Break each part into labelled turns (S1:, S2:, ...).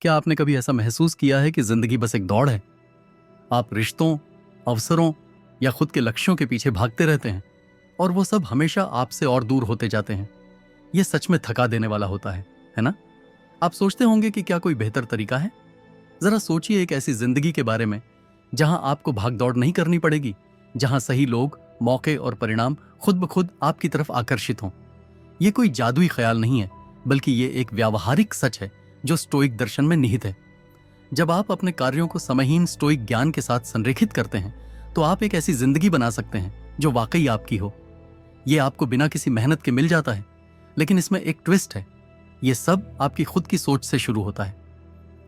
S1: क्या आपने कभी ऐसा महसूस किया है कि जिंदगी बस एक दौड़ है? आप रिश्तों, अवसरों या खुद के लक्ष्यों के पीछे भागते रहते हैं और वो सब हमेशा आपसे और दूर होते जाते हैं। ये सच में थका देने वाला होता है ना? आप सोचते होंगे कि क्या कोई बेहतर तरीका है? जरा सोचिए एक ऐसी जिंदगी के बारे में जहां आपको भागदौड़ नहीं करनी पड़ेगी, जहां सही लोग, मौके और परिणाम खुद ब खुद आपकी तरफ आकर्षित हों। ये कोई जादुई ख्याल नहीं है, बल्कि ये एक व्यावहारिक सच है जो स्टोइक दर्शन में निहित है। जब आप अपने कार्यों को समयहीन स्टोइक ज्ञान के साथ संरेखित करते हैं, तो आप एक ऐसी जिंदगी बना सकते हैं जो वाकई आपकी हो। ये आपको बिना किसी मेहनत के मिल जाता है, लेकिन इसमें एक ट्विस्ट है। ये सब आपकी खुद की सोच से शुरू होता है।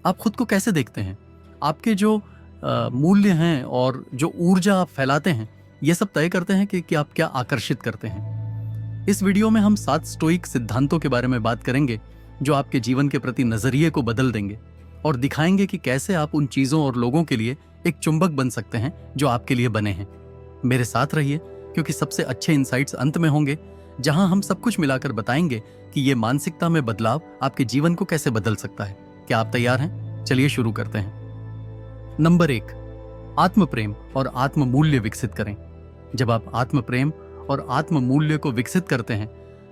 S1: आप खुद को कैसे देखते हैं, आपके जो मूल्य हैं और जो ऊर्जा आप फैलाते हैं, ये सब तय करते हैं कि आप क्या आकर्षित करते हैं। इस वीडियो में हम 7 स्टोइक सिद्धांतों के बारे में बात करेंगे जो आपके जीवन के प्रति नजरिए को बदल देंगे और दिखाएंगे कि कैसे आप उन चीजों और लोगों के लिए एक चुंबक बन सकते हैं जो आपके लिए बने हैं। मेरे साथ रहिए, क्योंकि सबसे अच्छे इंसाइट्स अंत में होंगे, जहां हम सब कुछ मिलाकर बताएंगे कि ये मानसिकता में बदलाव आपके जीवन को कैसे बदल सकता है। क्या आप तैयार हैं? चलिए शुरू करते हैं। नंबर 1, आत्म प्रेम और आत्म मूल्य विकसित करें। जब आप आत्म प्रेम और आत्म मूल्य को विकसित करते हैं,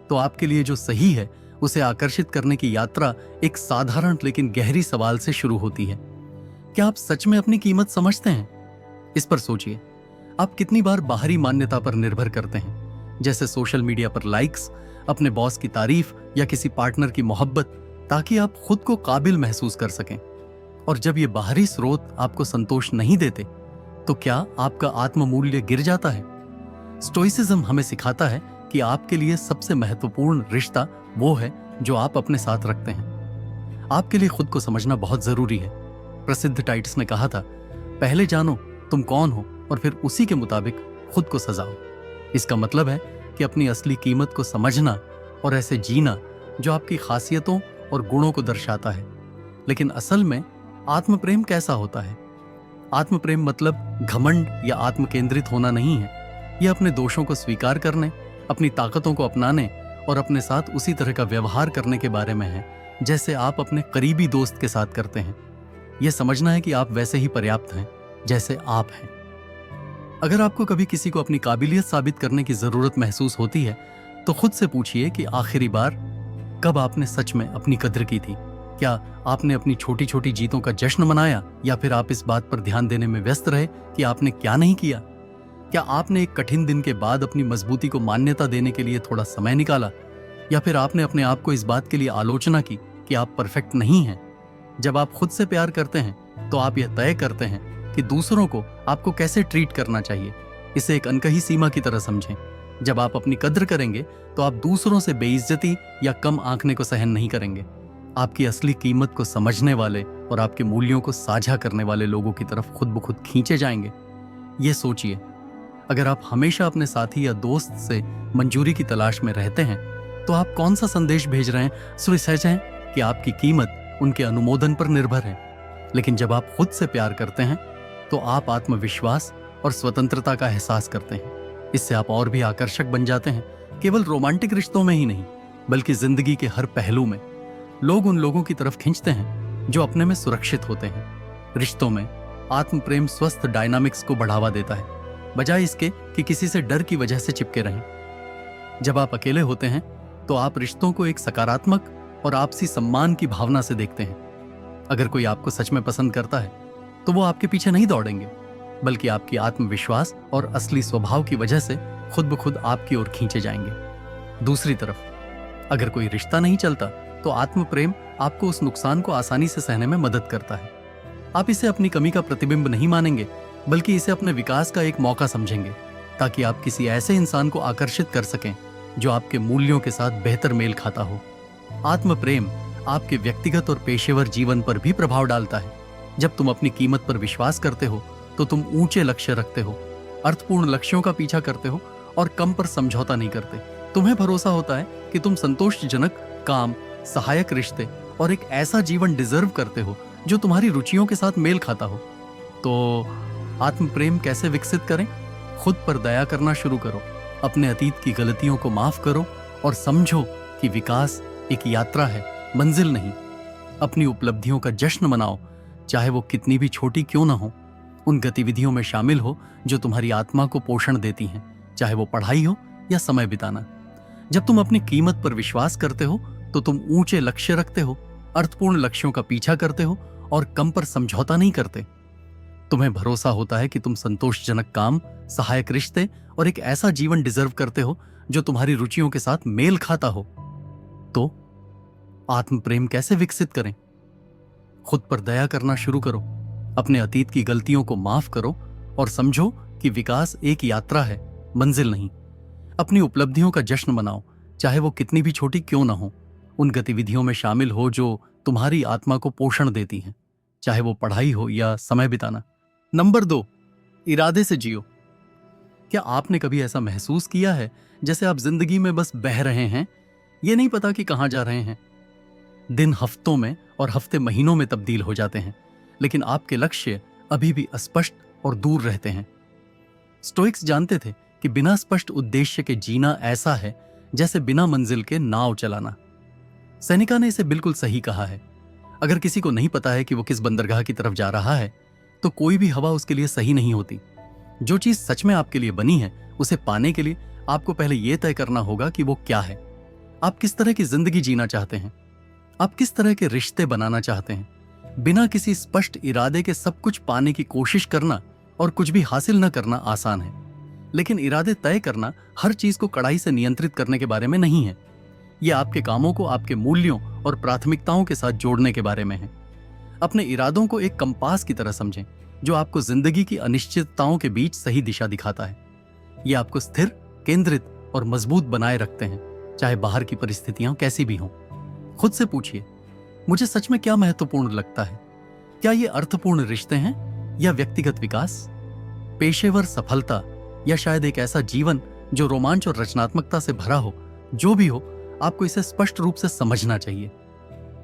S1: तो आपके लिए जो सही है उसे आकर्षित करने की यात्रा एक साधारण लेकिन गहरी सवाल से शुरू होती है। क्या आप सच में अपनी कीमत समझते हैं? इस पर सोचिए। आप कितनी बार बाहरी मान्यता पर निर्भर करते हैं, जैसे सोशल मीडिया पर लाइक्स, अपने बॉस की तारीफ या किसी पार्टनर की मोहब्बत, ताकि आप खुद को काबिल महसूस कर सकें। और जब ये बाहरी स्रोत आपको संतोष नहीं देते, तो क्या आपका आत्म मूल्य गिर जाता है? स्टोइसिज्म हमें सिखाता है कि आपके लिए सबसे महत्वपूर्ण रिश्ता वो है जो आप अपने साथ रखते हैं। आपके लिए खुद को समझना बहुत जरूरी है। प्रसिद्ध टाइटस ने कहा था, पहले जानो तुम कौन हो और फिर उसी के मुताबिक खुद को सजाओ। इसका मतलब है कि अपनी असली कीमत को समझना और ऐसे जीना जो आपकी खासियतों और गुणों को दर्शाता है। लेकिन असल में आत्म प्रेम कैसा होता है? आत्म प्रेम मतलब घमंड या आत्म केंद्रित होना नहीं है। यह अपने दोषों को स्वीकार करने, अपनी ताकतों को अपनाने और अपने साथ उसी तरह का व्यवहार करने के बारे में है जैसे आप अपने करीबी दोस्त के साथ करते हैं। यह समझना है कि आप वैसे ही पर्याप्त हैं जैसे आप हैं। अगर आपको कभी किसी को अपनी काबिलियत साबित करने की जरूरत महसूस होती है, तो खुद से पूछिए कि आखिरी बार कब आपने सच में अपनी कद्र की थी। क्या आपने अपनी छोटी छोटी जीतों का जश्न मनाया, या फिर आप इस बात पर ध्यान देने में व्यस्त रहे कि आपने क्या नहीं किया? क्या आपने एक कठिन दिन के बाद अपनी मजबूती को मान्यता देने के लिए थोड़ा समय निकाला, या फिर आपने अपने आप को इस बात के लिए आलोचना की कि आप परफेक्ट नहीं हैं? जब आप खुद से प्यार करते हैं, तो आप यह तय करते हैं कि दूसरों को आपको कैसे ट्रीट करना चाहिए। इसे एक अनकही सीमा की तरह समझें। जब आप अपनी कद्र करेंगे, तो आप दूसरों से बेइज्जती या कम आंकने को सहन नहीं करेंगे। आपकी असली कीमत को समझने वाले और आपके मूल्यों को साझा करने वाले लोगों की तरफ खुद ब खुद खींचे जाएंगे। ये सोचिए, अगर आप हमेशा अपने साथी या दोस्त से मंजूरी की तलाश में रहते हैं, तो आप कौन सा संदेश भेज रहे हैं? सुनिश्चित है कि आपकी कीमत उनके अनुमोदन पर निर्भर है। लेकिन जब आप खुद से प्यार करते हैं, तो आप आत्मविश्वास और स्वतंत्रता का एहसास करते हैं। इससे आप और भी आकर्षक बन जाते हैं, केवल रोमांटिक रिश्तों में ही नहीं, बल्कि जिंदगी के हर पहलू में। लोग उन लोगों की तरफ खींचते हैं जो अपने में सुरक्षित होते हैं। रिश्तों में आत्म प्रेम स्वस्थ डायनामिक्स को बढ़ावा देता है, बजाय इसके कि किसी से डर की वजह से चिपके रहें। जब आप अकेले होते हैं, तो आप रिश्तों को एक सकारात्मक और आपसी सम्मान की भावना से देखते हैं। अगर कोई आपको सच में पसंद करता है, तो वो आपके पीछे नहीं दौड़ेंगे, बल्कि आपकी आत्मविश्वास और असली स्वभाव की वजह से खुद ब खुद आपकी ओर खींचे जाएंगे। दूसरी तरफ, अगर कोई रिश्ता नहीं चलता, तो आत्म प्रेम आपको उस नुकसान को आसानी से सहने में मदद करता है। आप इसे अपनी कमी का प्रतिबिंब नहीं मानेंगे, बल्कि इसे अपने विकास का एक मौका समझेंगे, ताकि आप किसी ऐसे इंसान को आकर्षित कर सकें जो आपके मूल्यों के साथ बेहतर मेल खाता हो। आत्म प्रेम आपके व्यक्तिगत और पेशेवर जीवन पर भी प्रभाव डालता है। जब तुम अपनी कीमत पर विश्वास करते हो, तो तुम ऊंचे लक्ष्य रखते हो, अर्थपूर्ण लक्ष्यों का पीछा करते हो और कम पर समझौता नहीं करते। तुम्हें भरोसा होता है कि तुम संतोषजनक काम, सहायक रिश्ते और एक ऐसा जीवन डिजर्व करते हो जो तुम्हारी रुचियों के साथ मेल खाता हो। तो आत्म प्रेम कैसे विकसित करें? खुद पर दया करना शुरू करो, अपने अतीत की गलतियों को माफ करो और समझो कि विकास एक यात्रा है, मंजिल नहीं। अपनी उपलब्धियों का जश्न मनाओ, चाहे वो कितनी भी छोटी क्यों ना हो। उन गतिविधियों में शामिल हो जो तुम्हारी आत्मा को पोषण देती हैं, चाहे वो पढ़ाई हो या समय बिताना। जब तुम अपनी कीमत पर विश्वास करते हो तो तुम ऊंचे लक्ष्य रखते हो, अर्थपूर्ण लक्ष्यों का पीछा करते हो और कम पर समझौता नहीं करते। तुम्हें भरोसा होता है कि तुम संतोषजनक काम, सहायक रिश्ते और एक ऐसा जीवन डिजर्व करते हो जो तुम्हारी रुचियों के साथ मेल खाता हो। तो आत्म प्रेम कैसे विकसित करें? खुद पर दया करना शुरू करो, अपने अतीत की गलतियों को माफ करो और समझो कि विकास एक यात्रा है, मंजिल नहीं। अपनी उपलब्धियों का जश्न मनाओ, चाहे वो कितनी भी छोटी क्यों ना हो। उन गतिविधियों में शामिल हो जो तुम्हारी आत्मा को पोषण देती हैं, चाहे वो पढ़ाई हो या समय बिताना। नंबर 2, इरादे से जियो। क्या आपने कभी ऐसा महसूस किया है जैसे आप जिंदगी में बस बह रहे हैं, ये नहीं पता कि कहां जा रहे हैं? दिन हफ्तों में और हफ्ते महीनों में तब्दील हो जाते हैं, लेकिन आपके लक्ष्य अभी भी अस्पष्ट और दूर रहते हैं। स्टोइक्स जानते थे कि बिना स्पष्ट उद्देश्य के जीना ऐसा है जैसे बिना मंजिल के नाव चलाना। सेनेका ने इसे बिल्कुल सही कहा है। अगर किसी को नहीं पता है कि वो किस बंदरगाह की तरफ जा रहा है, तो कोई भी हवा उसके लिए सही नहीं होती। जो चीज सच में आपके लिए बनी है, उसे पाने के लिए आपको पहले यह तय करना होगा कि वो क्या है। आप किस तरह की जिंदगी जीना चाहते हैं? आप किस तरह के रिश्ते बनाना चाहते हैं? बिना किसी स्पष्ट इरादे के सब कुछ पाने की कोशिश करना और कुछ भी हासिल न करना आसान है, लेकिन इरादे तय करना हर चीज को कड़ाई से नियंत्रित करने के बारे में नहीं है। यह आपके कामों को आपके मूल्यों और प्राथमिकताओं के साथ जोड़ने के बारे में है। अपने इरादों को एक कंपास की तरह समझें जो आपको जिंदगी की अनिश्चितताओं के बीच सही दिशा दिखाता है। यह आपको स्थिर, केंद्रित और मजबूत बनाए रखते हैं, चाहे बाहर की परिस्थितियां कैसी भी हों। खुद से पूछिए, मुझे सच में क्या महत्वपूर्ण लगता है? क्या ये अर्थपूर्ण रिश्ते हैं या व्यक्तिगत विकास, पेशेवर सफलता, या शायद एक ऐसा जीवन जो रोमांच और रचनात्मकता से भरा हो? जो भी हो, आपको इसे स्पष्ट रूप से समझना चाहिए।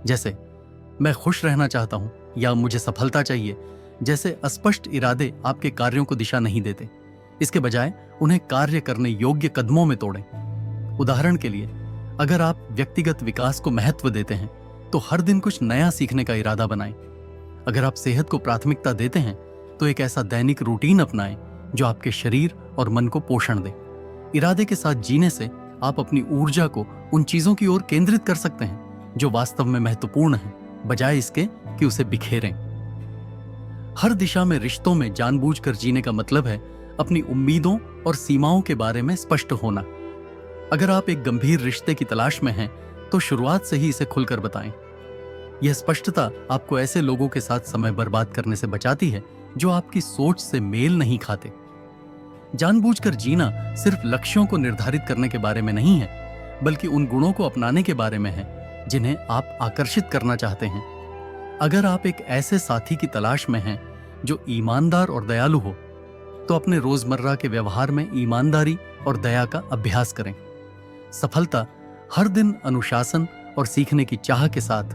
S1: जैसे मैं खुश रहना चाहता हूं या मुझे सफलता चाहिए जैसे अस्पष्ट इरादे आपके कार्यों को दिशा नहीं देते। इसके बजाय उन्हें कार्य करने योग्य कदमों में तोड़ें। उदाहरण के लिए, अगर आप व्यक्तिगत विकास को महत्व देते हैं तो हर दिन कुछ नया सीखने का इरादा बनाएं। अगर आप सेहत को प्राथमिकता देते हैं तो एक ऐसा दैनिक रूटीन अपनाएं जो आपके शरीर और मन को पोषण दे। इरादे के साथ जीने से आप अपनी ऊर्जा को उन चीजों की ओर केंद्रित कर सकते हैं जो वास्तव में महत्वपूर्ण हैं, बजाय इसके कि उसे बिखेरें। हर दिशा में रिश्तों में जानबूझकर जीने का मतलब है अपनी उम्मीदों और सीमाओं के बारे में स्पष्ट होना। अगर आप एक गंभीर रिश्ते की तलाश में हैं तो शुरुआत से ही इसे खुलकर बताएं। यह स्पष्टता आपको ऐसे लोगों के साथ समय बर्बाद करने से बचाती है जो आपकी सोच से मेल नहीं खाते। जानबूझकर जीना सिर्फ लक्ष्यों को निर्धारित करने के बारे में नहीं है, बल्कि उन गुणों को अपनाने के बारे में है जिन्हें आप आकर्षित करना चाहते हैं। अगर आप एक ऐसे साथी की तलाश में हैं जो ईमानदार और दयालु हो, तो अपने रोजमर्रा के व्यवहार में ईमानदारी और दया का अभ्यास करें। सफलता हर दिन अनुशासन और सीखने की चाह के साथ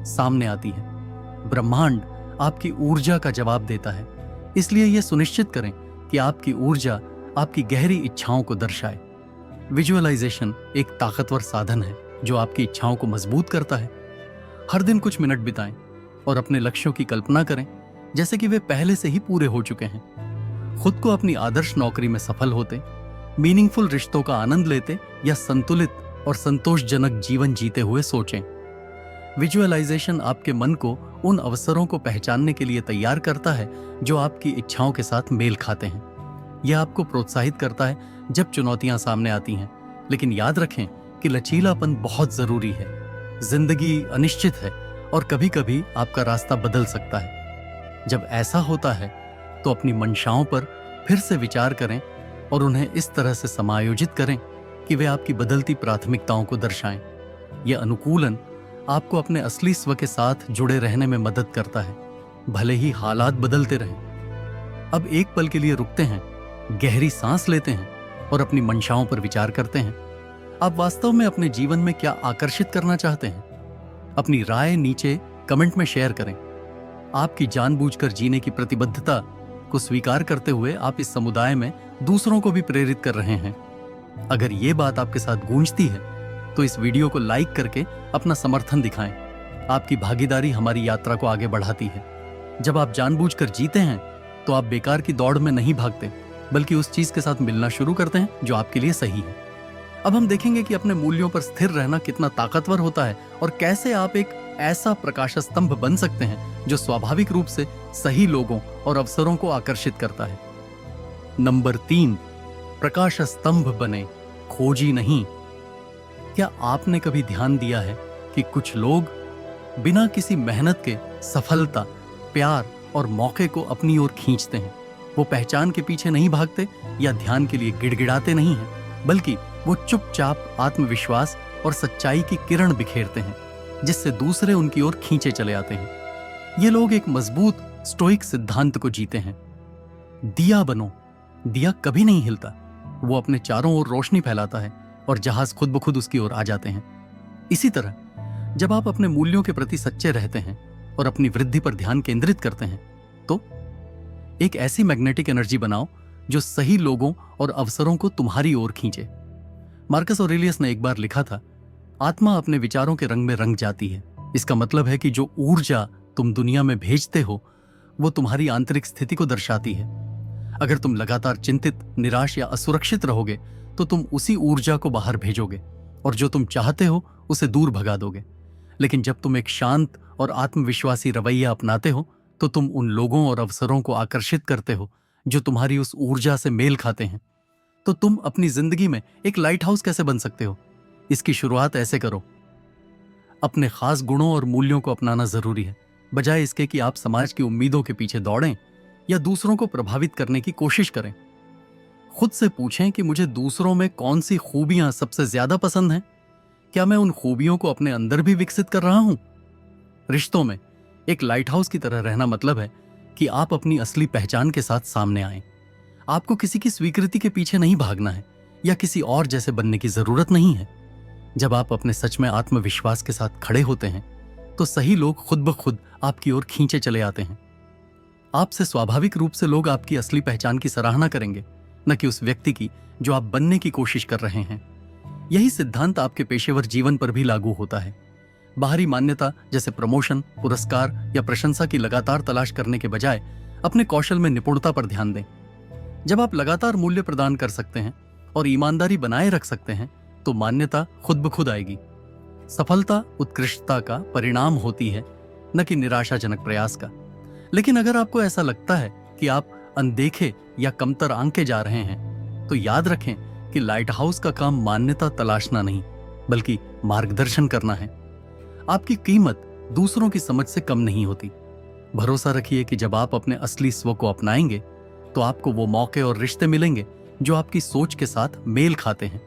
S1: सामने आती है। ब्रह्मांड आपकी ऊर्जा का जवाब देता है, इसलिए यह सुनिश्चित करें कि आपकी ऊर्जा आपकी गहरी इच्छाओं को दर्शाए। विजुअलाइजेशन एक ताकतवर साधन है जो आपकी इच्छाओं को मजबूत करता है। हर दिन कुछ मिनट बिताएं और अपने लक्ष्यों की कल्पना करें जैसे कि वे पहले से ही पूरे हो चुके हैं। खुद को अपनी आदर्श नौकरी में सफल होते, मीनिंगफुल रिश्तों का आनंद लेते या संतुलित और संतोषजनक जीवन जीते हुए सोचें। विजुअलाइजेशन आपके मन को उन अवसरों को पहचानने के लिए तैयार करता है जो आपकी इच्छाओं के साथ मेल खाते हैं। यह आपको प्रोत्साहित करता है जब चुनौतियां सामने आती हैं, लेकिन याद रखें कि लचीलापन बहुत जरूरी है। जिंदगी अनिश्चित है और कभी कभी आपका रास्ता बदल सकता है। जब ऐसा होता है तो अपनी मंशाओं पर फिर से विचार करें और उन्हें इस तरह से समायोजित करें कि वे आपकी बदलती प्राथमिकताओं को दर्शाएं। यह अनुकूलन आपको अपने असली स्व के साथ जुड़े रहने में मदद करता है, भले ही हालात बदलते रहें। अब एक पल के लिए रुकते हैं, गहरी सांस लेते हैं और अपनी मंशाओं पर विचार करते हैं। आप वास्तव में अपने जीवन में क्या आकर्षित करना चाहते हैं? अपनी राय नीचे कमेंट में शेयर करें। आपकी जानबूझकर जीने की प्रतिबद्धता को स्वीकार करते हुए आप इस समुदाय में दूसरों को भी प्रेरित कर रहे हैं। अगर ये बात आपके साथ गूंजती है तो इस वीडियो को लाइक करके अपना समर्थन दिखाएं आपकी भागीदारी हमारी यात्रा को आगे बढ़ाती है। जब आप जानबूझकर जीते हैं तो आप बेकार की दौड़ में नहीं भागते, बल्कि उस चीज के साथ मिलना शुरू करते हैं जो आपके लिए सही है। अब हम देखेंगे कि अपने मूल्यों पर स्थिर रहना कितना ताकतवर होता है और कैसे आप एक ऐसा प्रकाश स्तंभ बन सकते हैं जो स्वाभाविक रूप से सही लोगों और अवसरों को आकर्षित करता है। नंबर 3, प्रकाश स्तंभ बने, खोजी नहीं। क्या आपने कभी ध्यान दिया है कि कुछ लोग बिना किसी मेहनत के सफलता, प्यार और मौके को अपनी ओर खींचते हैं? वो पहचान के पीछे नहीं भागते या ध्यान के लिए गिड़गिड़ाते नहीं हैं, बल्कि वो चुपचाप आत्मविश्वास और सच्चाई की किरण बिखेरते हैं, जिससे दूसरे उनकी ओर खींचे चले आते हैं। ये लोग एक मजबूत स्टोइक सिद्धांत को जीते हैं। दिया बनो। दिया कभी नहीं हिलता, वो अपने चारों ओर रोशनी फैलाता है और जहाज खुद ब खुद उसकी ओर आ जाते हैं। इसी तरह जब आप अपने मूल्यों के प्रति सच्चे रहते हैं और अपनी वृद्धि पर ध्यान केंद्रित करते हैं, तो एक ऐसी मैग्नेटिक एनर्जी बनाओ जो सही लोगों और अवसरों को तुम्हारी ओर खींचे। मार्कस ऑरेलियस ने एक बार लिखा था, आत्मा अपने विचारों के रंग में रंग जाती है। इसका मतलब है कि जो ऊर्जा तुम दुनिया में भेजते हो वो तुम्हारी आंतरिक स्थिति को दर्शाती है। अगर तुम लगातार चिंतित, निराश या असुरक्षित रहोगे तो तुम उसी ऊर्जा को बाहर भेजोगे और जो तुम चाहते हो उसे दूर भगा दोगे। लेकिन जब तुम एक शांत और आत्मविश्वासी रवैया अपनाते हो तो तुम उन लोगों और अवसरों को आकर्षित करते हो जो तुम्हारी उस ऊर्जा से मेल खाते हैं। तो तुम अपनी जिंदगी में एक लाइट हाउस कैसे बन सकते हो? इसकी शुरुआत ऐसे करो। अपने खास गुणों और मूल्यों को अपनाना जरूरी है, बजाय इसके कि आप समाज की उम्मीदों के पीछे दौड़ें या दूसरों को प्रभावित करने की कोशिश करें। खुद से पूछें कि मुझे दूसरों में कौन सी खूबियां सबसे ज्यादा पसंद हैं? क्या मैं उन खूबियों को अपने अंदर भी विकसित कर रहा हूं? रिश्तों में एक लाइट हाउस की तरह रहना मतलब है कि आप अपनी असली पहचान के साथ सामने आएं। आपको किसी की स्वीकृति के पीछे नहीं भागना है या किसी और जैसे बनने की जरूरत नहीं है। जब आप अपने सच में आत्मविश्वास के साथ खड़े होते हैं तो सही लोग खुद ब खुद आपकी ओर खींचे चले आते हैं। आपसे स्वाभाविक रूप से लोग आपकी असली पहचान की सराहना करेंगे, न कि उस व्यक्ति की जो आप बनने की कोशिश कर रहे हैं। यही सिद्धांत आपके पेशेवर जीवन पर भी लागू होता है। बाहरी मान्यता जैसे प्रमोशन, पुरस्कार या प्रशंसा की लगातार तलाश करने के बजाय अपने कौशल में निपुणता पर ध्यान दें। जब आप लगातार मूल्य प्रदान कर सकते हैं और ईमानदारी बनाए रख सकते हैं तो मान्यता खुद ब खुद आएगी। सफलता उत्कृष्टता का परिणाम होती है, न कि निराशाजनक प्रयास का। लेकिन अगर आपको ऐसा लगता है कि आप अनदेखे या कमतर आंके जा रहे हैं तो याद रखें कि लाइट हाउस का काम मान्यता तलाशना नहीं बल्कि मार्गदर्शन करना है। आपकी कीमत दूसरों की समझ से कम नहीं होती। भरोसा रखिए कि जब आप अपने असली स्व को अपनाएंगे तो आपको वो मौके और रिश्ते मिलेंगे जो आपकी सोच के साथ मेल खाते हैं।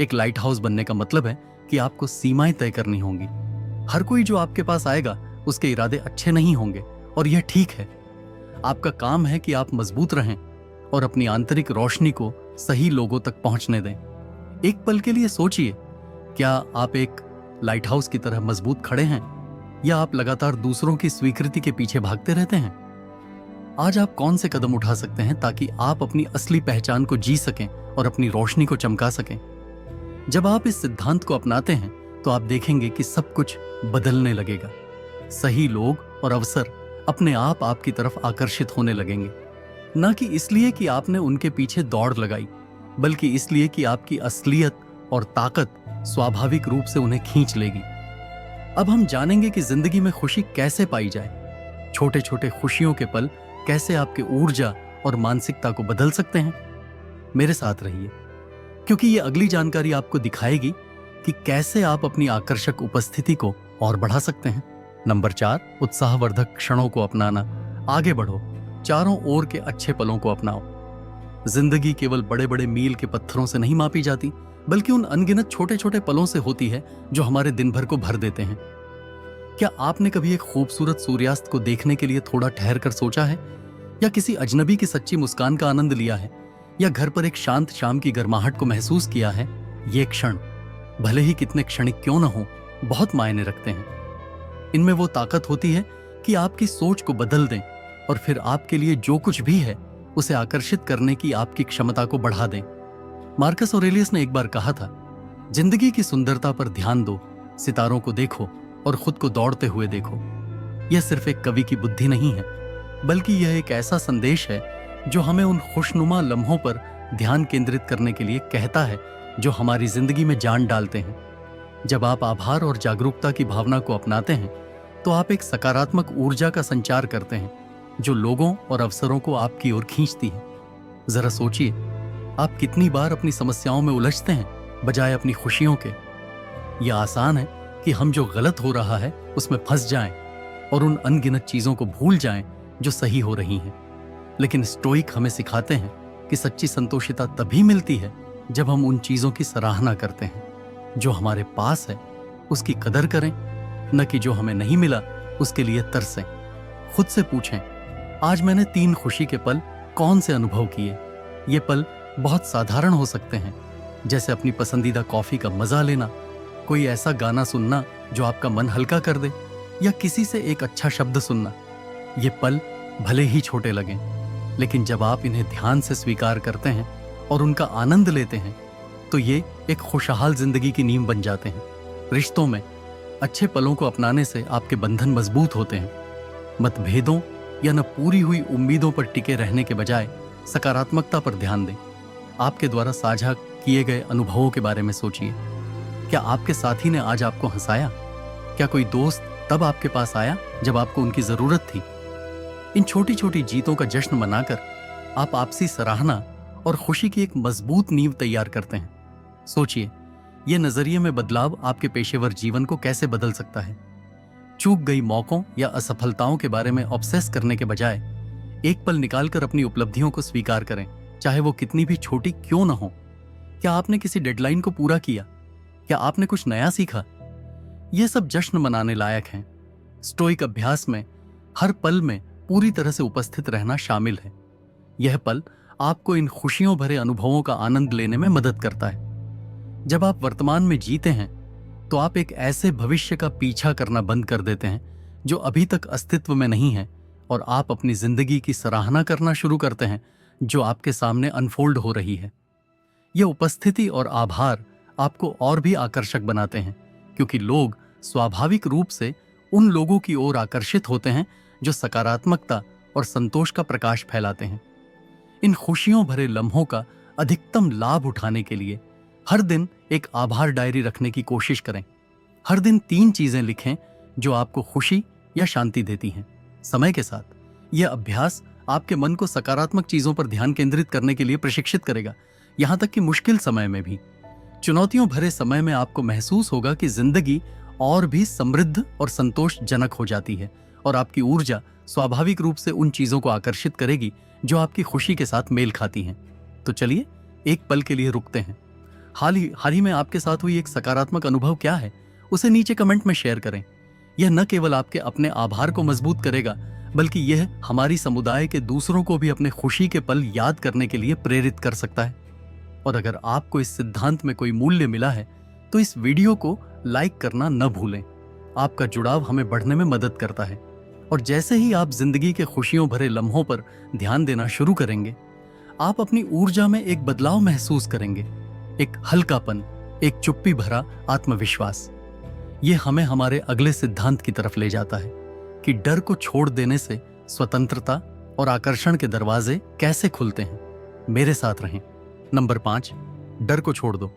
S1: एक लाइट हाउस बनने का मतलब है कि आपको सीमाएं तय करनी होंगी। हर कोई जो आपके पास आएगा उसके इरादे अच्छे नहीं होंगे और यह ठीक है। आपका काम है कि आप मजबूत रहें और अपनी आंतरिक रोशनी को सही लोगों तक पहुंचने दें। एक पल के लिए सोचिए, क्या आप एक लाइट हाउस की तरह मजबूत खड़े हैं या आप लगातार दूसरों की स्वीकृति के पीछे भागते रहते हैं? आज आप कौन से कदम उठा सकते हैं ताकि आप अपनी असली पहचान को जी सकें और अपनी रोशनी को चमका सकें? जब आप इस सिद्धांत को अपनाते हैं तो आप देखेंगे कि सब कुछ बदलने लगेगा। सही लोग और अवसर अपने आप आपकी तरफ आकर्षित होने लगेंगे, न कि इसलिए कि आपने उनके पीछे दौड़ लगाई, बल्कि इसलिए कि आपकी असलियत और ताकत स्वाभाविक रूप से उन्हें खींच लेगी। अब हम जानेंगे कि जिंदगी में खुशी कैसे पाई जाए। छोटे छोटे खुशियों के पल कैसे आपकी ऊर्जा और मानसिकता को बदल सकते हैं। मेरे साथ रहिए, क्योंकि ये अगली जानकारी आपको दिखाएगी कि कैसे आप अपनी आकर्षक उपस्थिति को और बढ़ा सकते हैं। नंबर 4, उत्साहवर्धक क्षणों को अपनाना। आगे बढ़ो, चारों ओर के अच्छे पलों को अपनाओ। जिंदगी केवल बड़े बड़े मील के पत्थरों से नहीं मापी जाती, बल्कि उन अनगिनत छोटे छोटे पलों से होती है जो हमारे दिन भर को भर देते हैं। क्या आपने कभी एक खूबसूरत सूर्यास्त को देखने के लिए थोड़ा ठहर कर सोचा है, या किसी अजनबी की सच्ची मुस्कान का आनंद लिया है, या घर पर एक शांत शाम की गर्माहट को महसूस किया है? ये क्षण, भले ही कितने क्षणिक क्यों न हो, बहुत मायने रखते हैं। इनमें वो ताकत होती है कि आपकी सोच को बदल दें और फिर आपके लिए जो कुछ भी है उसे आकर्षित करने की आपकी क्षमता को बढ़ा दें। मार्कस ऑरेलियस ने एक बार कहा था, जिंदगी की सुंदरता पर ध्यान दो, सितारों को देखो और खुद को दौड़ते हुए देखो। यह सिर्फ एक कवि की बुद्धि नहीं है, बल्कि यह एक ऐसा संदेश है जो हमें उन खुशनुमा लम्हों पर ध्यान केंद्रित करने के लिए कहता है जो हमारी जिंदगी में जान डालते हैं। जब आप आभार और जागरूकता की भावना को अपनाते हैं तो आप एक सकारात्मक ऊर्जा का संचार करते हैं जो लोगों और अवसरों को आपकी ओर खींचती है। जरा सोचिए, आप कितनी बार अपनी समस्याओं में उलझते हैं बजाय अपनी खुशियों के। यह आसान है कि हम जो गलत हो रहा है उसमें फंस जाएं और उन अनगिनत चीजों को भूल जाएं जो सही हो रही हैं। लेकिन स्टोइक हमें सिखाते हैं कि सच्ची संतोषिता तभी मिलती है जब हम उन चीजों की सराहना करते हैं जो हमारे पास है, उसकी कदर करें, न कि जो हमें नहीं मिला उसके लिए तरसें। खुद से पूछें, आज मैंने 3 खुशी के पल कौन से अनुभव किए। ये पल बहुत साधारण हो सकते हैं, जैसे अपनी पसंदीदा कॉफी का मजा लेना, कोई ऐसा गाना सुनना जो आपका मन हल्का कर दे, या किसी से एक अच्छा शब्द सुनना। ये पल भले ही छोटे लगें, लेकिन जब आप इन्हें ध्यान से स्वीकार करते हैं और उनका आनंद लेते हैं तो ये एक खुशहाल जिंदगी की नींव बन जाते हैं। रिश्तों में अच्छे पलों को अपनाने से आपके बंधन मजबूत होते हैं। मतभेदों या न पूरी हुई उम्मीदों पर टिके रहने के बजाय सकारात्मकता पर ध्यान दें। आपके द्वारा साझा किए गए अनुभवों के बारे में सोचिए। क्या आपके साथी ने आज आपको हंसाया? क्या कोई दोस्त तब आपके पास आया जब आपको उनकी जरूरत थी? इन छोटी छोटी जीतों का जश्न मनाकर आप आपसी सराहना और खुशी की एक मजबूत नींव तैयार करते हैं। सोचिए, यह नजरिए में बदलाव आपके पेशेवर जीवन को कैसे बदल सकता है। चूक गई मौकों या असफलताओं के बारे में ऑब्सेस करने के बजाय एक पल निकालकर अपनी उपलब्धियों को स्वीकार करें, चाहे वो कितनी भी छोटी क्यों न हो। क्या आपने किसी डेडलाइन को पूरा किया? क्या आपने कुछ नया सीखा? यह सब जश्न मनाने लायक हैं। स्टोइक अभ्यास में हर पल में पूरी तरह से उपस्थित रहना शामिल है। यह पल आपको इन खुशियों भरे अनुभवों का आनंद लेने में मदद करता है। जब आप वर्तमान में जीते हैं तो आप एक ऐसे भविष्य का पीछा करना बंद कर देते हैं जो अभी तक अस्तित्व में नहीं है, और आप अपनी जिंदगी की सराहना करना शुरू करते हैं जो आपके सामने अनफोल्ड हो रही है। यह उपस्थिति और आभार आपको और भी आकर्षक बनाते हैं, क्योंकि लोग स्वाभाविक रूप से उन लोगों की ओर आकर्षित होते हैं जो सकारात्मकता और संतोष का प्रकाश फैलाते हैं। इन खुशियों भरे लम्हों का अधिकतम लाभ उठाने के लिए हर दिन एक आभार डायरी रखने की कोशिश करें। हर दिन 3 चीजें लिखें जो आपको खुशी या शांति देती हैं। समय के साथ यह अभ्यास आपके मन को सकारात्मक चीजों पर ध्यान केंद्रित करने के लिए प्रशिक्षित करेगा, यहां तक कि मुश्किल समय में भी। चुनौतियों भरे समय में आपको महसूस होगा कि जिंदगी और भी समृद्ध और संतोषजनक हो जाती है, और आपकी ऊर्जा स्वाभाविक रूप से उन चीजों को आकर्षित करेगी जो आपकी खुशी के साथ मेल खाती हैं। तो चलिए एक पल के लिए रुकते हैं। हाल ही में आपके साथ हुई एक सकारात्मक अनुभव क्या है, उसे नीचे कमेंट में शेयर करें। यह न केवल आपके अपने आभार को मजबूत करेगा, बल्कि यह हमारी समुदाय के दूसरों को भी अपने खुशी के पल याद करने के लिए प्रेरित कर सकता है। और अगर आपको इस सिद्धांत में कोई मूल्य मिला है तो इस वीडियो को लाइक करना न भूलें। आपका जुड़ाव हमें बढ़ने में मदद करता है, और जैसे ही आप जिंदगी के खुशियों भरे लम्हों पर ध्यान देना शुरू करेंगे, आप अपनी ऊर्जा में एक बदलाव महसूस करेंगे, एक हल्कापन, एक चुप्पी भरा आत्मविश्वास। यह हमें हमारे अगले सिद्धांत की तरफ ले जाता है कि डर को छोड़ देने से स्वतंत्रता और आकर्षण के दरवाजे कैसे खुलते हैं। मेरे साथ रहें। नंबर 5, डर को छोड़ दो।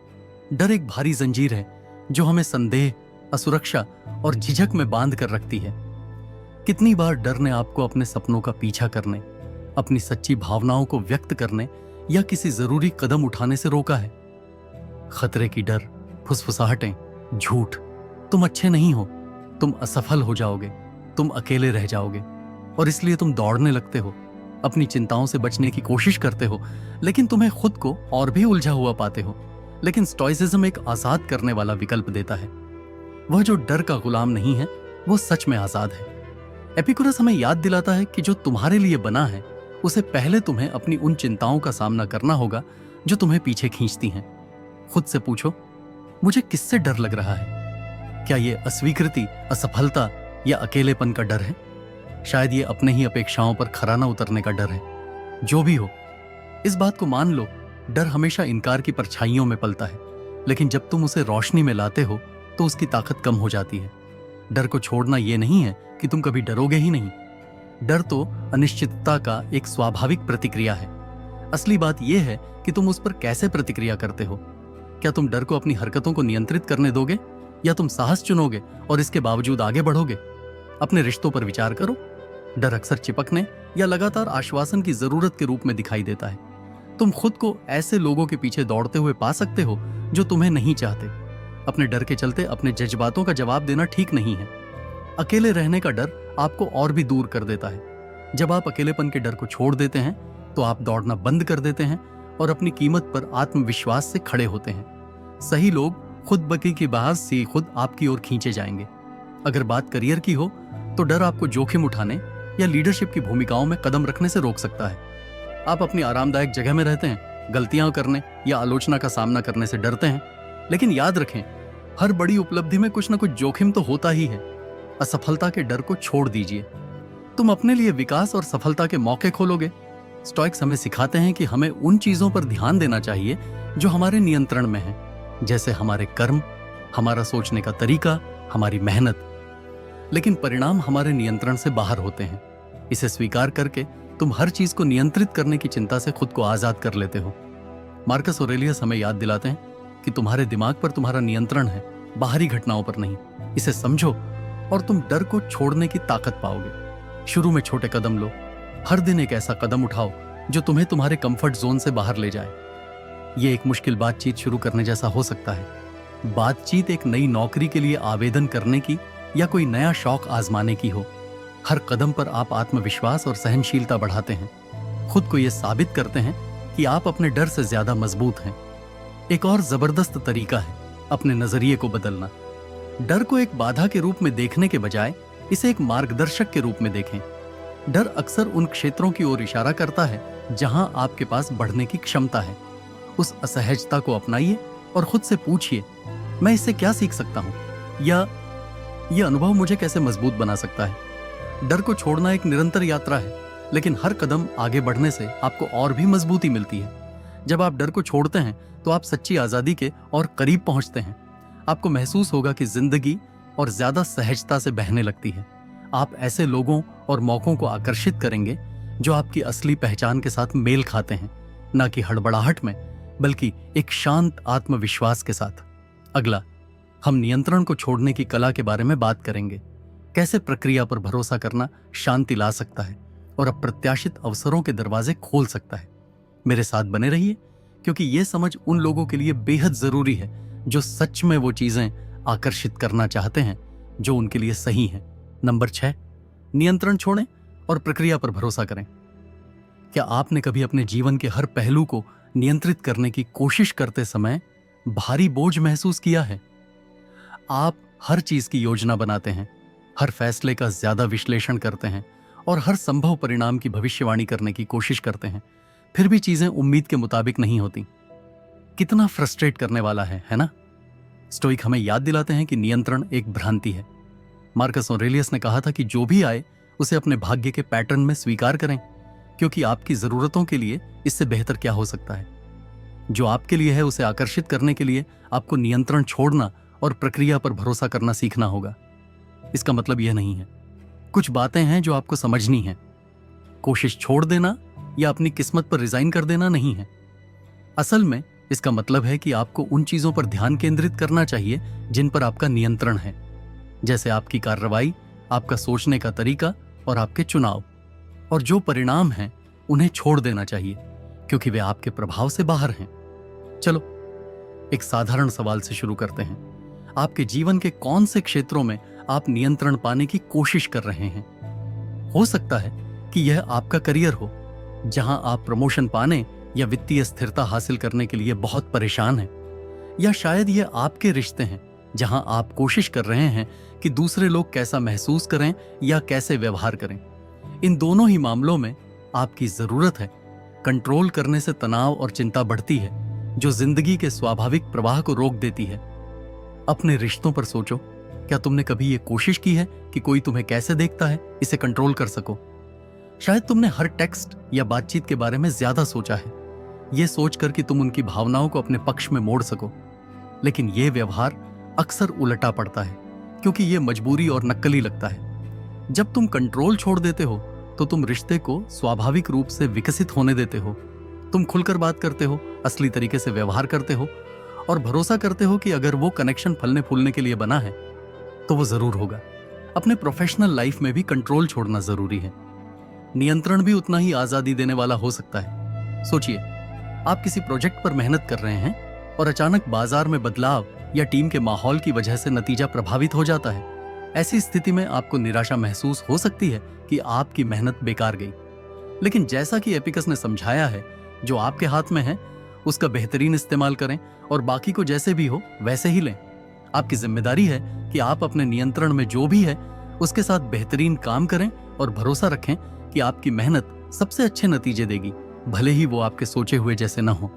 S1: डर एक भारी जंजीर है जो हमें संदेह, असुरक्षा और झिझक में बांध कर रखती है। कितनी बार डर ने आपको अपने सपनों का पीछा करने, अपनी सच्ची भावनाओं को व्यक्त करने या किसी जरूरी कदम उठाने से रोका है। खतरे की डर, फुसफुसाहटें, झूठ, तुम अच्छे नहीं हो, तुम असफल हो जाओगे, तुम अकेले रह जाओगे, और इसलिए तुम दौड़ने लगते हो, अपनी चिंताओं से बचने की कोशिश करते हो, लेकिन तुम्हें खुद को और भी उलझा हुआ पाते हो। लेकिन स्टोइसिज्म एक आजाद करने वाला विकल्प देता है। वह जो डर का गुलाम नहीं है, वो सच में आजाद है। एपिकुरस हमें याद दिलाता है कि जो तुम्हारे लिए बना है, उसे पहले तुम्हें अपनी उन चिंताओं का सामना करना होगा जो तुम्हें पीछे खींचती हैं। खुद से पूछो, मुझे किससे डर लग रहा है? क्या ये अस्वीकृति, असफलता या अकेलेपन का डर है? शायद ये अपने ही अपेक्षाओं पर खरा न उतरने का डर है। जो भी हो, इस बात को मान लो, डर हमेशा इनकार की परछाइयों में पलता है, लेकिन जब तुम उसे रोशनी में लाते हो तो उसकी ताकत कम हो जाती है। डर को छोड़ना ये नहीं है कि तुम कभी डरोगे ही नहीं। डर तो अनिश्चितता का एक स्वाभाविक प्रतिक्रिया है। असली बात यह है कि तुम उस पर कैसे प्रतिक्रिया करते हो। क्या तुम डर को अपनी हरकतों को नियंत्रित करने दोगे, या तुम साहस चुनोगे और इसके बावजूद आगे बढ़ोगे? अपने रिश्तों पर विचार करो। डर अक्सर चिपकने या लगातार आश्वासन की जरूरत के रूप में दिखाई देता है। तुम खुद को ऐसे लोगों के पीछे दौड़ते हुए पा सकते हो जो तुम्हें नहीं चाहते। अपने डर के चलते अपने जज्बातों का जवाब देना ठीक नहीं है। अकेले रहने का डर आपको और भी दूर कर देता है। जब आप अकेलेपन के डर को छोड़ देते हैं तो आप दौड़ना बंद कर देते हैं और अपनी कीमत पर आत्मविश्वास से खड़े होते हैं। सही लोग खुद बकी की बहार से खुद आपकी ओर खींचे जाएंगे। अगर बात करियर की हो तो डर आपको जोखिम उठाने या लीडरशिप की भूमिकाओं में कदम रखने से रोक सकता है। आप अपनी आरामदायक जगह में रहते हैं, गलतियां करने या आलोचना का सामना करने से डरते हैं। लेकिन याद रखें, हर बड़ी उपलब्धि में कुछ ना कुछ जोखिम तो होता ही है। असफलता के डर को छोड़ दीजिए। तुम अपने लिए विकास और सफलता के मौके खोलोगे। स्टोइक्स हमें सिखाते हैं कि हमें उन चीजों पर ध्यान देना चाहिए जो हमारे नियंत्रण में है, जैसे हमारे कर्म, हमारा सोचने का तरीका, हमारी मेहनत। लेकिन परिणाम हमारे नियंत्रण से बाहर होते हैं। इसे स्वीकार करके तुम हर चीज को नियंत्रित करने की चिंता से खुद को आजाद कर लेते हो। मार्कस ऑरेलियस हमें याद दिलाते हैं कि तुम्हारे दिमाग पर तुम्हारा नियंत्रण है, बाहरी घटनाओं पर नहीं। इसे समझो और तुम डर को छोड़ने की ताकत पाओगे। शुरू में छोटे कदम लो। हर दिन एक ऐसा कदम उठाओ जो तुम्हें तुम्हारे कंफर्ट जोन से बाहर ले जाए। यह एक मुश्किल बातचीत शुरू करने जैसा हो सकता है। बातचीत एक नई नौकरी के लिए आवेदन करने की या कोई नया शौक आजमाने की हो। हर कदम पर आप आत्मविश्वास और सहनशीलता बढ़ाते हैं। खुद को यह साबित करते हैं कि आप अपने डर से ज्यादा मजबूत हैं। एक और जबरदस्त तरीका है अपने नजरिए को बदलना। डर को एक बाधा के रूप में देखने के बजाय इसे एक मार्गदर्शक के रूप में देखें। डर अक्सर उन क्षेत्रों की ओर इशारा करता है जहां आपके पास बढ़ने की क्षमता है। उस असहजता को अपनाइए और खुद से पूछिए, मैं इससे क्या सीख सकता हूं, या यह अनुभव मुझे कैसे मजबूत बना सकता है। डर को छोड़ना एक निरंतर यात्रा है, लेकिन हर कदम आगे बढ़ने से आपको और भी मजबूती मिलती है। जब आप डर को छोड़ते हैं तो आप सच्ची आजादी के और करीब पहुंचते हैं। आपको महसूस होगा कि जिंदगी और ज्यादा सहजता से बहने लगती है। आप ऐसे लोगों और मौकों को आकर्षित करेंगे जो आपकी असली पहचान के साथ मेल खाते हैं, ना कि हड़बड़ाहट में, बल्कि एक शांत आत्मविश्वास के साथ। अगला, हम नियंत्रण को छोड़ने की कला के बारे में बात करेंगे। कैसे प्रक्रिया पर भरोसा करना शांति ला सकता है और अप्रत्याशित अवसरों के दरवाजे खोल सकता है। मेरे साथ बने रहिए, क्योंकि यह समझ उन लोगों के लिए बेहद जरूरी है जो सच में वो चीजें आकर्षित करना चाहते हैं जो उनके लिए सही हैं। नंबर 6, नियंत्रण छोड़ें और प्रक्रिया पर भरोसा करें। क्या आपने कभी अपने जीवन के हर पहलू को नियंत्रित करने की कोशिश करते समय भारी बोझ महसूस किया है? आप हर चीज की योजना बनाते हैं, हर फैसले का ज्यादा विश्लेषण करते हैं और हर संभव परिणाम की भविष्यवाणी करने की कोशिश करते हैं, फिर भी चीजें उम्मीद के मुताबिक नहीं होती। कितना फ्रस्ट्रेट करने वाला है ना? स्टोइक हमें याद दिलाते हैं कि नियंत्रण एक भ्रांति है। मार्कस ऑरेलियस ने कहा था कि जो भी आए उसे अपने भाग्य के पैटर्न में स्वीकार करें, क्योंकि आपकी जरूरतों के लिए इससे बेहतर क्या हो सकता है। जो आपके लिए है उसे आकर्षित करने के लिए आपको नियंत्रण छोड़ना और प्रक्रिया पर भरोसा करना सीखना होगा। इसका मतलब यह नहीं है कुछ बातें हैं जो आपको समझनी है। कोशिश छोड़ देना या अपनी किस्मत पर रिजाइन कर देना नहीं है। असल में इसका मतलब है कि आपको उन चीजों पर ध्यान केंद्रित करना चाहिए जिन पर आपका नियंत्रण है, जैसे आपकी कार्रवाई, आपका सोचने का तरीका और आपके चुनाव। और जो परिणाम हैं उन्हें छोड़ देना चाहिए, क्योंकि वे आपके प्रभाव से बाहर हैं। चलो एक साधारण सवाल से शुरू करते हैं। आपके जीवन के कौन से क्षेत्रों में आप नियंत्रण पाने की कोशिश कर रहे हैं? हो सकता है कि यह आपका करियर हो, जहां आप प्रमोशन पाने या वित्तीय स्थिरता हासिल करने के लिए बहुत परेशान हैं, या शायद यह आपके रिश्ते हैं जहां आप कोशिश कर रहे हैं कि दूसरे लोग कैसा महसूस करें या कैसे व्यवहार करें। इन दोनों ही मामलों में आपकी जरूरत है। कंट्रोल करने से तनाव और चिंता बढ़ती है, जो जिंदगी के स्वाभाविक प्रवाह को रोक देती है। अपने रिश्तों पर सोचो। क्या तुमने कभी यह कोशिश की है कि कोई तुम्हें कैसे देखता है इसे कंट्रोल कर सको? शायद तुमने हर टेक्स्ट या बातचीत के बारे में ज्यादा सोचा है, यह सोचकर कि तुम उनकी भावनाओं को अपने पक्ष में मोड़ सको। लेकिन यह व्यवहार अक्सर उलटा पड़ता है। क्योंकि ये मजबूरी और नक्कली लगता है। जब तुम कंट्रोल छोड़ देते हो तो तुम रिश्ते को स्वाभाविक रूप से विकसित होने देते हो। तुम खुलकर बात करते हो, असली तरीके से व्यवहार करते हो और भरोसा करते हो कि अगर वो कनेक्शन फलने फूलने के लिए बना है तो वो जरूर होगा। अपने प्रोफेशनल लाइफ में भी कंट्रोल छोड़ना जरूरी है। नियंत्रण भी उतना ही आजादी देने वाला हो सकता है। सोचिए, आप किसी प्रोजेक्ट पर मेहनत कर रहे हैं और अचानक बाजार में बदलाव या टीम के माहौल की वजह से नतीजा प्रभावित हो जाता है। ऐसी स्थिति में आपको निराशा महसूस हो सकती है कि आपकी मेहनत बेकार गई। लेकिन जैसा कि एपिकस ने समझाया है, जो आपके हाथ में है उसका बेहतरीन इस्तेमाल करें और बाकी को जैसे भी हो वैसे ही लें। आपकी जिम्मेदारी है कि आप अपने नियंत्रण में जो भी है उसके साथ बेहतरीन काम करें और भरोसा रखें कि आपकी मेहनत सबसे अच्छे नतीजे देगी, भले ही वो आपके सोचे हुए जैसे न हो।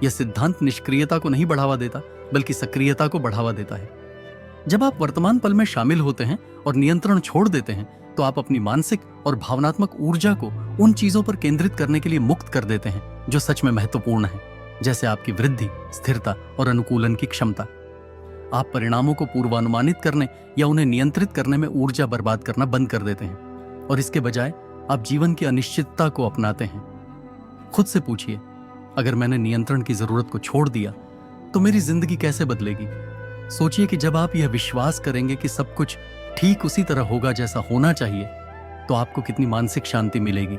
S1: यह सिद्धांत निष्क्रियता को नहीं बढ़ावा देता, बल्कि सक्रियता को बढ़ावा देता है। जब आप वर्तमान पल में शामिल होते हैं और नियंत्रण छोड़ देते हैं तो आप अपनी मानसिक और भावनात्मक ऊर्जा को उन चीजों पर केंद्रित करने के लिए मुक्त कर देते हैं जो सच में महत्वपूर्ण है, जैसे आपकी वृद्धि, स्थिरता और अनुकूलन की क्षमता। आप परिणामों को पूर्वानुमानित करने या उन्हें नियंत्रित करने में ऊर्जा बर्बाद करना बंद कर देते हैं और इसके बजाय आप जीवन की अनिश्चितता को अपनाते हैं। खुद से पूछिए, अगर मैंने नियंत्रण की जरूरत को छोड़ दिया तो मेरी जिंदगी कैसे बदलेगी? सोचिए कि जब आप यह विश्वास करेंगे कि सब कुछ ठीक उसी तरह होगा जैसा होना चाहिए, तो आपको कितनी मानसिक शांति मिलेगी।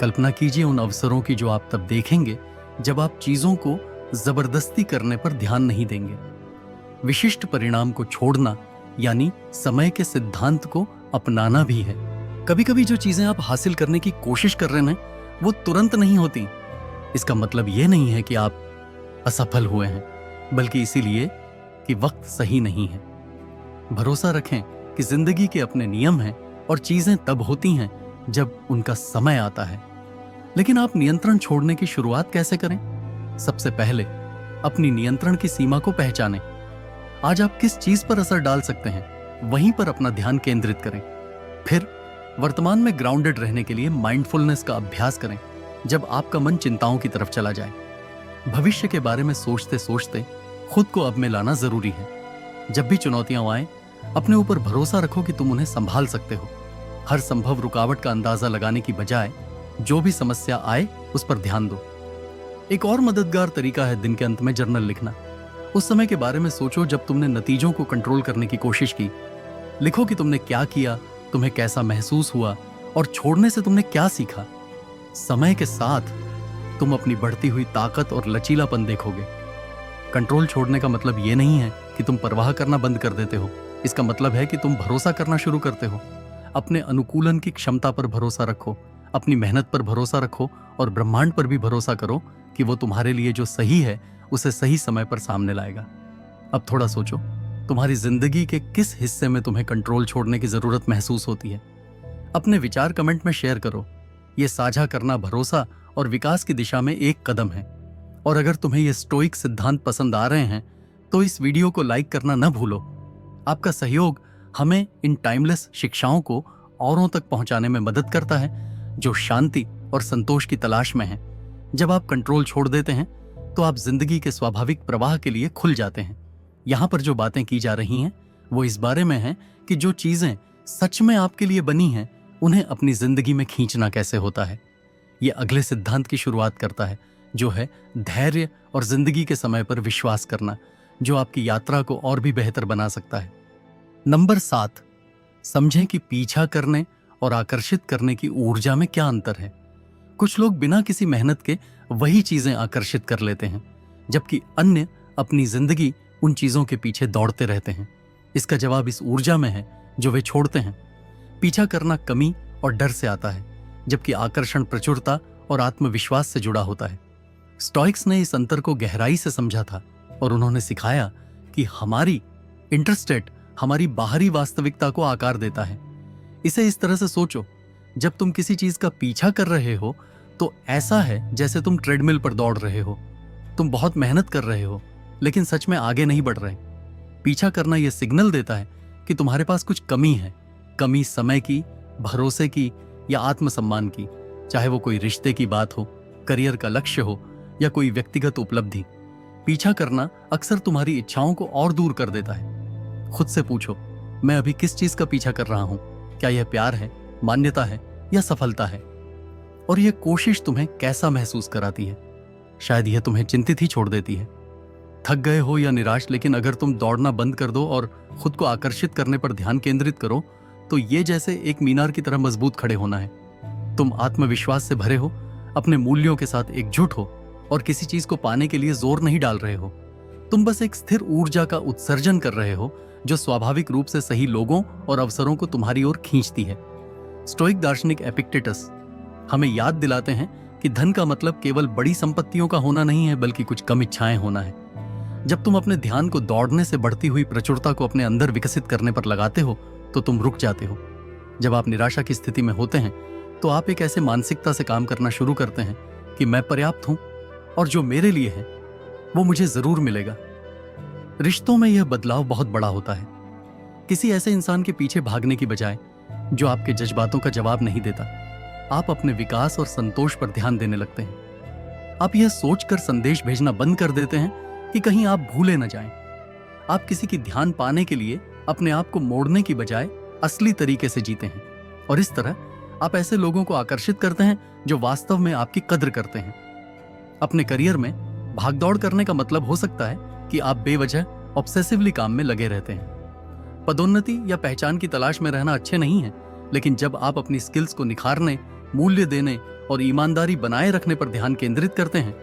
S1: कल्पना कीजिए उन अवसरों की जो आप तब देखेंगे जब आप चीजों को जबरदस्ती करने पर ध्यान नहीं देंगे। विशिष्ट परिणाम को छोड़ना यानी समय के सिद्धांत को अपनाना भी है। कभी कभी जो चीजें आप हासिल करने की कोशिश कर रहे हैं वो तुरंत नहीं होती। इसका मतलब यह नहीं है कि आप असफल हुए हैं, बल्कि इसीलिए कि वक्त सही नहीं है। भरोसा रखें कि जिंदगी के अपने नियम हैं और चीजें तब होती हैं जब उनका समय आता है। लेकिन आप नियंत्रण छोड़ने की शुरुआत कैसे करें? सबसे पहले अपनी नियंत्रण की सीमा को पहचानें। आज आप किस चीज पर असर डाल सकते हैं, वहीं पर अपना ध्यान केंद्रित करें। फिर वर्तमान में ग्राउंडेड रहने के लिए माइंडफुलनेस का अभ्यास करें जब आपका मन चिंताओं की तरफ चला जाए। भविष्य के बारे में सोचते सोचते खुद को अब में लाना जरूरी है। जब भी चुनौतियां आए, अपने ऊपर भरोसा रखो कि तुम उन्हें संभाल सकते हो। हर संभव रुकावट का अंदाजा लगाने की बजाय जो भी समस्या आए उस पर ध्यान दो। एक और मददगार तरीका है दिन के अंत में जर्नल लिखना। उस समय के बारे में सोचो जब तुमने नतीजों को कंट्रोल करने की कोशिश की। लिखो कि तुमने क्या किया, तुम्हें कैसा महसूस हुआ और छोड़ने से तुमने क्या सीखा। समय के साथ तुम अपनी बढ़ती हुई ताकत और लचीलापन देखोगे। कंट्रोल छोड़ने का मतलब यह नहीं है कि तुम परवाह करना बंद कर देते हो। इसका मतलब है कि तुम भरोसा करना शुरू करते हो। अपने अनुकूलन की क्षमता पर भरोसा रखो, अपनी मेहनत पर भरोसा रखो और ब्रह्मांड पर भी भरोसा करो कि वो तुम्हारे लिए जो सही है उसे सही समय पर सामने लाएगा। अब थोड़ा सोचो, तुम्हारी जिंदगी के किस हिस्से में तुम्हें कंट्रोल छोड़ने की जरूरत महसूस होती है? अपने विचार कमेंट में शेयर करो। ये साझा करना भरोसा और विकास की दिशा में एक कदम है। और अगर तुम्हें ये स्टोइक सिद्धांत पसंद आ रहे हैं तो इस वीडियो को लाइक करना न भूलो। आपका सहयोग हमें इन टाइमलेस शिक्षाओं को औरों तक पहुंचाने में मदद करता है जो शांति और संतोष की तलाश में हैं। जब आप कंट्रोल छोड़ देते हैं तो आप जिंदगी के स्वाभाविक प्रवाह के लिए खुल जाते हैं। यहाँ पर जो बातें की जा रही हैं वो इस बारे में है कि जो चीजें सच में आपके लिए बनी हैं उन्हें अपनी जिंदगी में खींचना कैसे होता है। ये अगले सिद्धांत की शुरुआत करता है जो है धैर्य और जिंदगी के समय पर विश्वास करना, जो आपकी यात्रा को और भी बेहतर बना सकता है। नंबर 7, समझें कि पीछा करने और आकर्षित करने की ऊर्जा में क्या अंतर है। कुछ लोग बिना किसी मेहनत के वही चीजें आकर्षित कर लेते हैं, जबकि अन्य अपनी जिंदगी उन चीजों के पीछे दौड़ते रहते हैं। इसका जवाब इस ऊर्जा में है जो वे छोड़ते हैं। पीछा करना कमी और डर से आता है, जबकि आकर्षण प्रचुरता और आत्मविश्वास से जुड़ा होता है। स्टोइक्स ने इस अंतर को गहराई से समझा था और उन्होंने सिखाया कि हमारी इंटरस्टेट हमारी बाहरी वास्तविकता को आकार देता है। इसे इस तरह से सोचो, जब तुम किसी चीज का पीछा कर रहे हो तो ऐसा है जैसे तुम ट्रेडमिल पर दौड़ रहे हो। तुम बहुत मेहनत कर रहे हो लेकिन सच में आगे नहीं बढ़ रहे। पीछा करना यह सिग्नल देता है कि तुम्हारे पास कुछ कमी है। कमी समय की, भरोसे की या आत्मसम्मान की, चाहे वो कोई रिश्ते की बात हो, करियर का लक्ष्य हो या कोई व्यक्तिगत उपलब्धि। पीछा करना अक्सर तुम्हारी इच्छाओं को और दूर कर देता है। खुद से पूछो, मैं अभी किस चीज का पीछा कर रहा हूं? क्या यह प्यार है, मान्यता है या सफलता है? और यह कोशिश तुम्हें कैसा महसूस कराती है? शायद यह तुम्हें चिंतित ही छोड़ देती है। थक गए हो या निराश, लेकिन अगर तुम दौड़ना बंद कर दो और खुद को आकर्षित करने पर ध्यान केंद्रित करो तो ये जैसे एक मीनार की तरह मजबूत खड़े होना है। तुम आत्मविश्वास से भरे हो, अपने मूल्यों के साथ एकजुट हो और किसी चीज को पाने के लिए जोर नहीं डाल रहे हो। तुम बस एक स्थिर ऊर्जा का उत्सर्जन कर रहे हो जो स्वाभाविक रूप से सही लोगों और अवसरों को तुम्हारी ओर खींचती है। स्टोइक दार्शनिक एपिक्टेटस हमें याद दिलाते हैं कि धन का मतलब केवल बड़ी संपत्तियों का होना नहीं है, बल्कि कुछ कम इच्छाएं होना है। जब तुम अपने ध्यान को दौड़ने से बढ़ती हुई प्रचुरता को अपने अंदर विकसित करने पर लगाते हो तो तुम रुक जाते हो। जब आप निराशा की स्थिति में होते हैं तो आप एक ऐसे मानसिकता से काम करना शुरू करते हैं कि मैं पर्याप्त हूं और जो मेरे लिए है वो मुझे जरूर मिलेगा। रिश्तों में यह बदलाव बहुत बड़ा होता है। किसी ऐसे इंसान के पीछे भागने की बजाय जो आपके जज्बातों का जवाब नहीं देता, आप अपने विकास और संतोष पर ध्यान देने लगते हैं। आप यह सोचकर संदेश भेजना बंद कर देते हैं कि कहीं आप भूले न जाएं। आप किसी की ध्यान पाने के लिए अपने आप को मोड़ने की बजाय असली तरीके से जीते हैं और इस तरह आप ऐसे लोगों को आकर्षित करते हैं जो वास्तव में आपकी कद्र करते हैं। अपने करियर में भागदौड़ करने का मतलब हो सकता है कि आप बेवजह ऑब्सेसिवली काम में लगे रहते हैं। पदोन्नति या पहचान की तलाश में रहना अच्छे नहीं है, लेकिन जब आप अपनी स्किल्स को निखारने, मूल्य देने और ईमानदारी बनाए रखने पर ध्यान केंद्रित करते हैं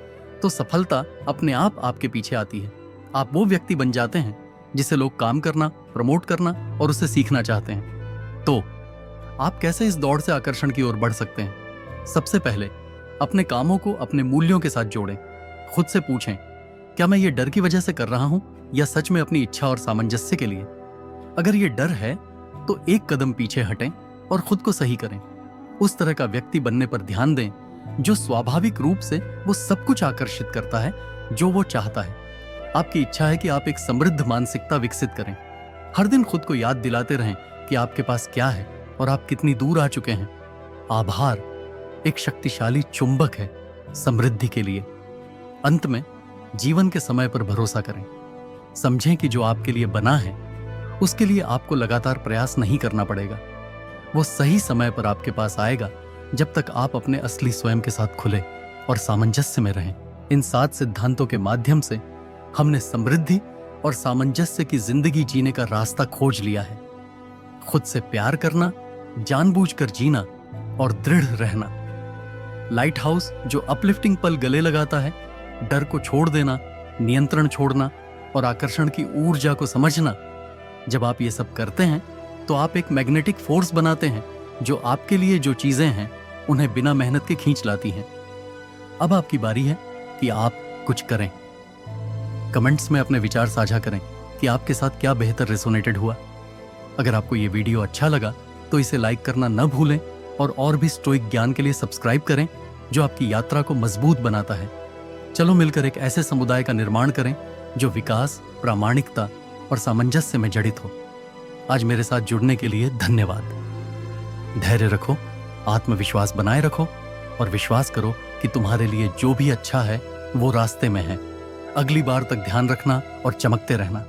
S1: तो सफलता अपने आप आपके पीछे आती है। आप वो व्यक्ति बन जाते हैं जिसे लोग काम करना, प्रमोट करना और उसे सीखना चाहते हैं। तो आप कैसे इस दौड़ से आकर्षण की ओर बढ़ सकते हैं? सबसे पहले अपने कामों को अपने मूल्यों के साथ जोड़ें। खुद से पूछें, क्या मैं ये डर की वजह से कर रहा हूं या सच में अपनी इच्छा और सामंजस्य के लिए? अगर ये डर है तो एक कदम पीछे हटें और खुद को सही करें। उस तरह का व्यक्ति बनने पर ध्यान दें जो स्वाभाविक रूप से वो सब कुछ आकर्षित करता है जो वो चाहता है। आपकी इच्छा है कि आप एक समृद्ध मानसिकता विकसित करें। हर दिन खुद को याद दिलाते रहें कि आपके पास क्या है और आप कितनी दूर आ चुके हैं। आभार एक शक्तिशाली चुंबक है समृद्धि के लिए। अंत में जीवन के समय पर भरोसा करें। समझें कि जो आपके लिए बना है उसके लिए आपको लगातार प्रयास नहीं करना पड़ेगा। वो सही समय पर आपके पास आएगा जब तक आप अपने असली स्वयं के साथ खुले और सामंजस्य में रहें। इन 7 सिद्धांतों के माध्यम से हमने समृद्धि और सामंजस्य की जिंदगी जीने का रास्ता खोज लिया है। खुद से प्यार करना, जानबूझकर जीना और दृढ़ रहना। लाइट हाउस जो अपलिफ्टिंग पल गले लगाता है, डर को छोड़ देना, नियंत्रण छोड़ना और आकर्षण की ऊर्जा को समझना। जब आप ये सब करते हैं तो आप एक मैग्नेटिक फोर्स बनाते हैं जो आपके लिए जो चीजें हैं उन्हें बिना मेहनत के खींच लाती हैं। अब आपकी बारी है कि आप कुछ करें। कमेंट्स में अपने विचार साझा करें कि आपके साथ क्या बेहतर रेजोनेटेड हुआ। अगर आपको ये वीडियो अच्छा लगा तो इसे लाइक करना न भूलें और भी स्टोइक ज्ञान के लिए सब्सक्राइब करें जो आपकी यात्रा को मजबूत बनाता है। चलो मिलकर एक ऐसे समुदाय का निर्माण करें जो विकास, प्रामाणिकता और सामंजस्य में जड़ित हो। आज मेरे साथ जुड़ने के लिए धन्यवाद। धैर्य रखो, आत्मविश्वास बनाए रखो और विश्वास करो कि तुम्हारे लिए जो भी अच्छा है वो रास्ते में है। अगली बार तक ध्यान रखना और चमकते रहना।